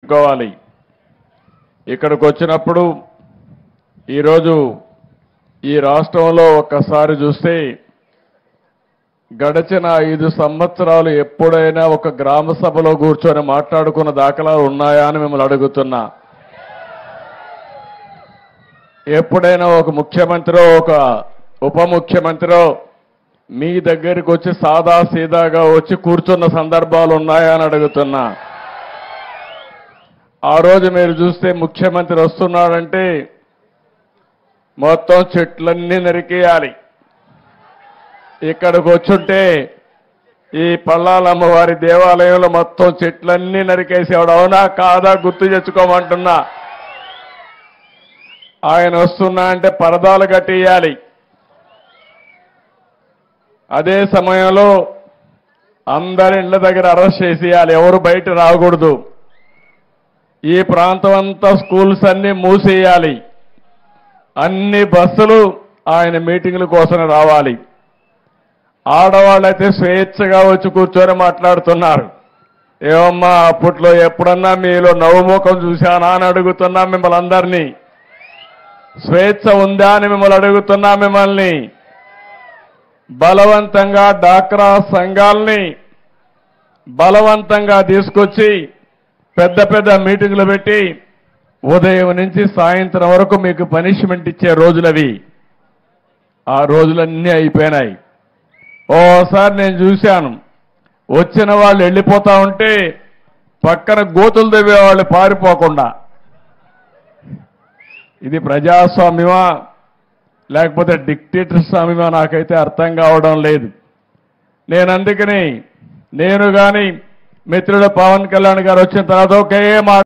కోవాలి. ఇక్కడికి వచ్చినప్పుడు ఈరోజు ఈ రాష్ట్రంలో ఒక్కసారి చూస్తే గడిచిన 5 సంవత్సరాలు ఎప్పుడైనా ఒక గ్రామ సభలో కూర్చొని మాట్లాడుకున్న దాఖలాలు ఉన్నాయా అని మిమ్మల్ని అడుగుతున్నా. ఎప్పుడైనా ఒక ముఖ్యమంత్రో ఒక ఉప ముఖ్యమంత్రో మీ దగ్గరికి వచ్చి సాదా సీదాగా వచ్చి కూర్చున్న సందర్భాలు ఉన్నాయా అని అడుగుతున్నా. ఆ రోజు మీరు చూస్తే ముఖ్యమంత్రి వస్తున్నాడంటే మొత్తం చెట్లన్నీ నరికేయాలి. ఇక్కడికి వచ్చుంటే ఈ పల్లాలమ్మవారి దేవాలయంలో మొత్తం చెట్లన్నీ నరికేసేవాడు. అవునా కాదా గుర్తు తెచ్చుకోమంటున్నా. ఆయన వస్తున్నా అంటే పరదాలు కట్టేయాలి. అదే సమయంలో అందరి ఇళ్ల దగ్గర అరెస్ట్ చేసేయాలి. ఎవరు బయట రాకూడదు. ఈ ప్రాంతం అంతా స్కూల్స్ అన్ని మూసేయాలి. అన్ని బస్సులు ఆయన మీటింగుల కోసం రావాలి. ఆడవాళ్ళైతే స్వేచ్ఛగా వచ్చి కూర్చొని మాట్లాడుతున్నారు. ఏమమ్మా అప్పట్లో ఎప్పుడన్నా మీలో నవ్వుముఖం చూశానా అని అడుగుతున్నా మిమ్మల్ని అందరినీ. స్వేచ్ఛ ఉందా అని మిమ్మల్ని అడుగుతున్నా. మిమ్మల్ని బలవంతంగా డాక్రా సంఘాల్ని బలవంతంగా తీసుకొచ్చి పెద్ద పెద్ద మీటింగులు పెట్టి ఉదయం నుంచి సాయంత్రం వరకు మీకు పనిష్మెంట్ ఇచ్చే రోజులవి. ఆ రోజులన్నీ అయిపోయినాయి. ఓసారి నేను చూశాను, వచ్చిన వాళ్ళు వెళ్ళిపోతా ఉంటే పక్కన గోతులు తవ్వేవాళ్ళు పారిపోకుండా. ఇది ప్రజాస్వామ్యమా లేకపోతే డిక్టేటర్ స్వామ్యమా నాకైతే అర్థం కావడం లేదు. నేను అందుకని నేను కానీ మిత్రుడు పవన్ కళ్యాణ్ గారు వచ్చిన తర్వాత ఒకే మాట